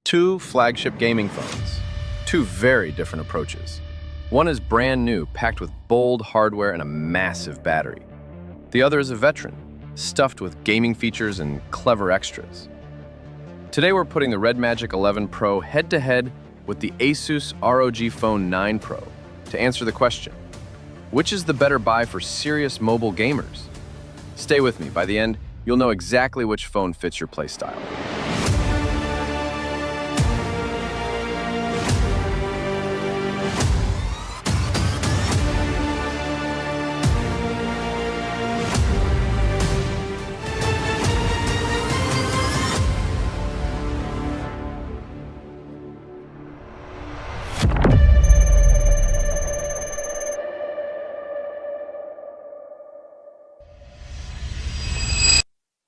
Two flagship gaming phones. Two very different approaches. One is brand new, packed with bold hardware and a massive battery. The other is a veteran, stuffed with gaming features and clever extras. Today we're putting the RedMagic 11 Pro head-to-head with the Asus ROG Phone 9 Pro to answer the question, which is the better buy for serious mobile gamers? Stay with me. By the end, you'll know exactly which phone fits your playstyle.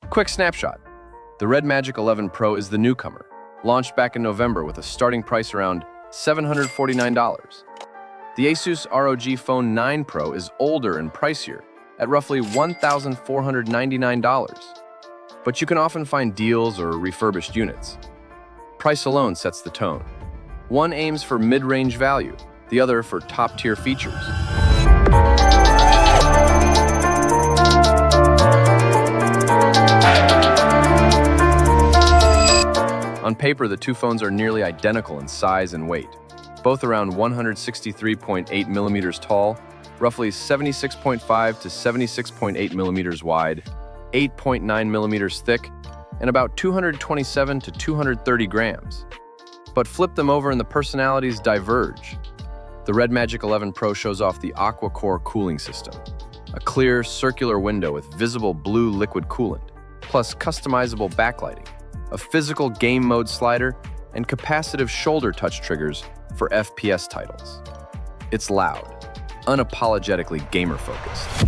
Quick snapshot. The RedMagic 11 Pro is the newcomer, launched back in November with a starting price around $749. The Asus ROG Phone 9 Pro is older and pricier at roughly $1,499, but you can often find deals or refurbished units. Price alone sets the tone. One aims for mid-range value, the other for top-tier features. On paper, the two phones are nearly identical in size and weight, both around 163.8 millimeters tall, roughly 76.5 to 76.8 millimeters wide, 8.9 millimeters thick, and about 227 to 230 grams. But flip them over and the personalities diverge. The RedMagic 11 Pro shows off the AquaCore cooling system, a clear, circular window with visible blue liquid coolant, plus customizable backlighting, a physical game mode slider, and capacitive shoulder touch triggers for FPS titles. It's loud, unapologetically gamer-focused.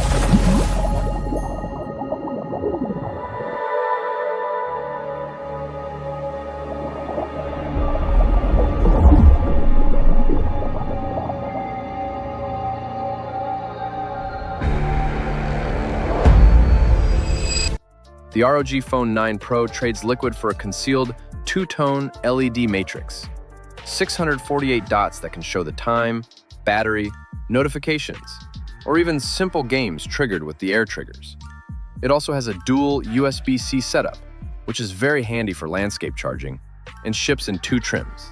The ROG Phone 9 Pro trades liquid for a concealed two-tone LED matrix. 648 dots that can show the time, battery, notifications, or even simple games triggered with the AirTriggers. It also has a dual USB-C setup, which is very handy for landscape charging, and ships in two trims: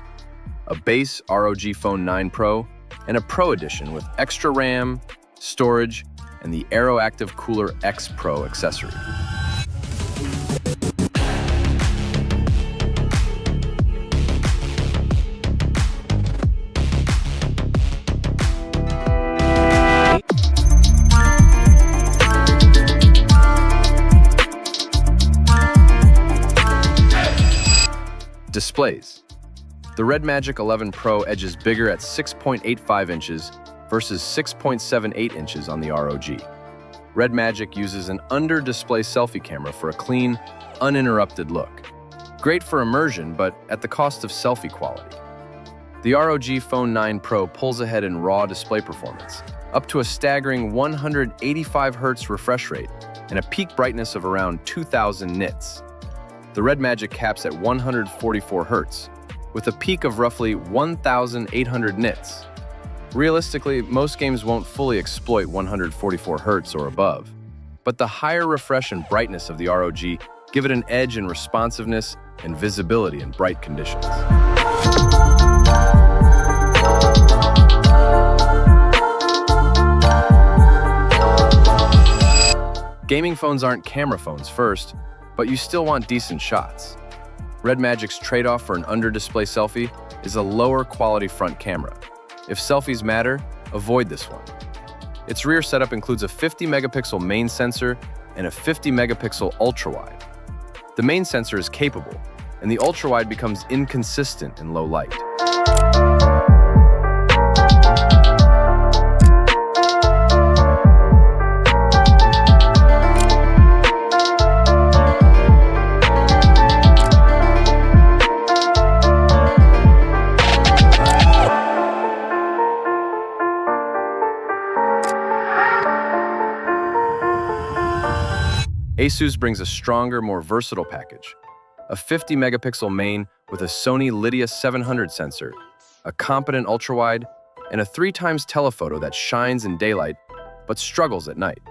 a base ROG Phone 9 Pro and a Pro Edition with extra RAM, storage, and the AeroActive Cooler X Pro accessory. Displays. The RedMagic 11 Pro edges bigger at 6.85 inches versus 6.78 inches on the ROG. RedMagic uses an under-display selfie camera for a clean, uninterrupted look. Great for immersion, but at the cost of selfie quality. The ROG Phone 9 Pro pulls ahead in raw display performance, up to a staggering 185 Hz refresh rate and a peak brightness of around 2,000 nits. The RedMagic caps at 144 Hz, with a peak of roughly 1,800 nits. Realistically, most games won't fully exploit 144 Hz or above, but the higher refresh and brightness of the ROG give it an edge in responsiveness and visibility in bright conditions. Gaming phones aren't camera phones first, but you still want decent shots. RedMagic's trade-off for an under-display selfie is a lower quality front camera. If selfies matter, avoid this one. Its rear setup includes a 50-megapixel main sensor and a 50-megapixel ultra-wide. The main sensor is capable, and the ultra-wide becomes inconsistent in low light. Asus brings a stronger, more versatile package. a 50-megapixel main with a Sony Lydia 700 sensor, a competent ultrawide, and a 3x telephoto that shines in daylight but struggles at night.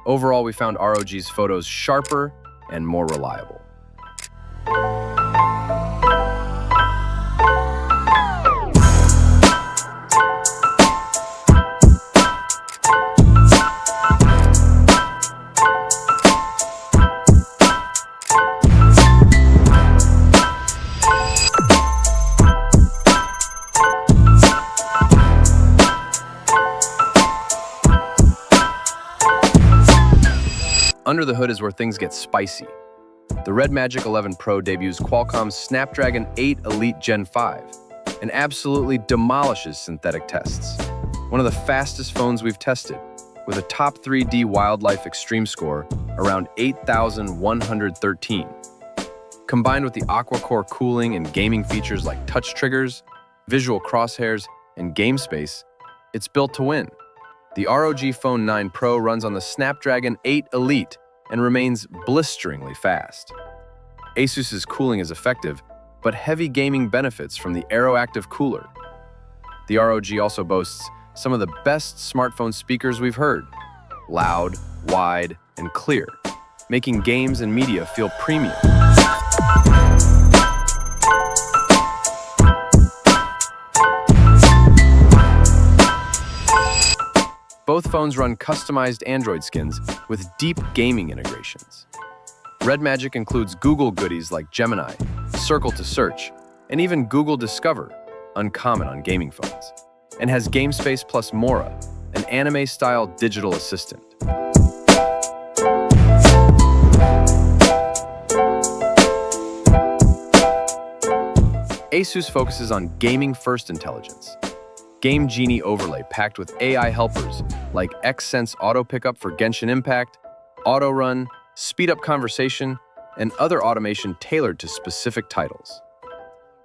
Overall, we found ROG's photos sharper and more reliable. Under the hood is where things get spicy. The RedMagic 11 Pro debuts Qualcomm's Snapdragon 8 Elite Gen 5 and absolutely demolishes synthetic tests. One of the fastest phones we've tested, with a top 3D wildlife extreme score around 8,113. Combined with the AquaCore cooling and gaming features like touch triggers, visual crosshairs, and game space, it's built to win. The ROG Phone 9 Pro runs on the Snapdragon 8 Elite and remains blisteringly fast. Asus's cooling is effective, but heavy gaming benefits from the AeroActive cooler. The ROG also boasts some of the best smartphone speakers we've heard, loud, wide, and clear, making games and media feel premium. Both phones run customized Android skins with deep gaming integrations. RedMagic includes Google goodies like Gemini, Circle to Search, and even Google Discover, uncommon on gaming phones, and has GameSpace plus Mora, an anime-style digital assistant. Asus focuses on gaming-first intelligence. Game Genie overlay packed with AI helpers like Xsense Auto Pickup for Genshin Impact, Auto Run, Speed Up Conversation, and other automation tailored to specific titles.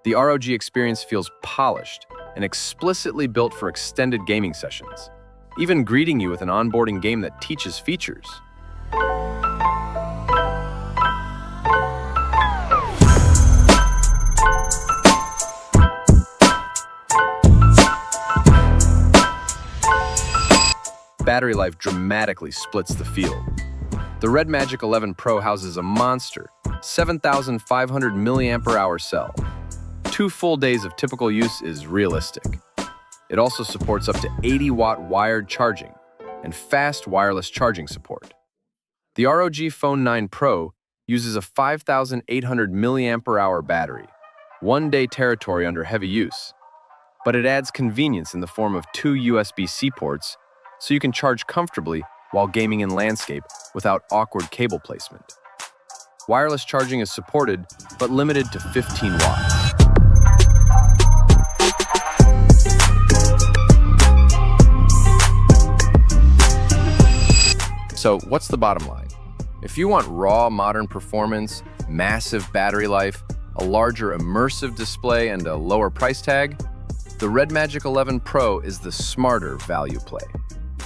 The ROG experience feels polished and explicitly built for extended gaming sessions, even greeting you with an onboarding game that teaches features. Battery life dramatically splits the field. The RedMagic 11 Pro houses a monster 7,500 mAh cell. 2 full days of typical use is realistic. It also supports up to 80-watt wired charging and fast wireless charging support. The ROG Phone 9 Pro uses a 5,800 mAh battery, 1-day territory under heavy use, but it adds convenience in the form of 2 USB-C ports so you can charge comfortably while gaming in landscape without awkward cable placement. Wireless charging is supported, but limited to 15 watts. So what's the bottom line? If you want raw modern performance, massive battery life, a larger immersive display, and a lower price tag, the RedMagic 11 Pro is the smarter value play.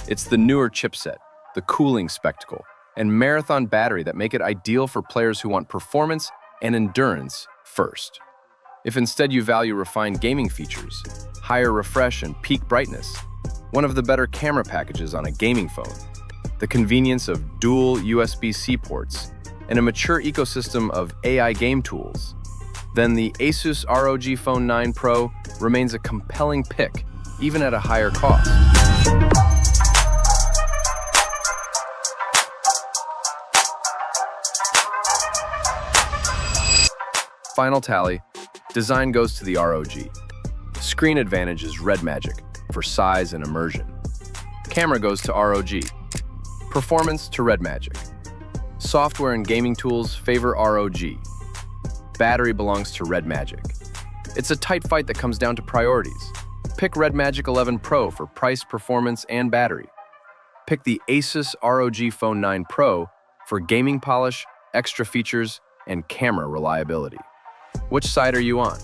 It's the newer chipset, the cooling spectacle, and marathon battery that make it ideal for players who want performance and endurance first. If instead you value refined gaming features, higher refresh and peak brightness, one of the better camera packages on a gaming phone, the convenience of dual USB-C ports, and a mature ecosystem of AI game tools, then the Asus ROG Phone 9 Pro remains a compelling pick, even at a higher cost. Final tally, design goes to the ROG. Screen advantage is RedMagic for size and immersion. Camera goes to ROG. Performance to RedMagic. Software and gaming tools favor ROG. Battery belongs to RedMagic. It's a tight fight that comes down to priorities. Pick RedMagic 11 Pro for price, performance, and battery. Pick the Asus ROG Phone 9 Pro for gaming polish, extra features, and camera reliability. Which side are you on?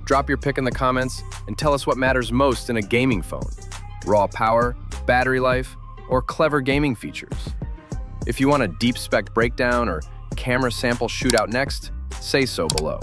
Drop your pick in the comments and tell us what matters most in a gaming phone: raw power, battery life, or clever gaming features. If you want a deep spec breakdown or camera sample shootout next, Say so below.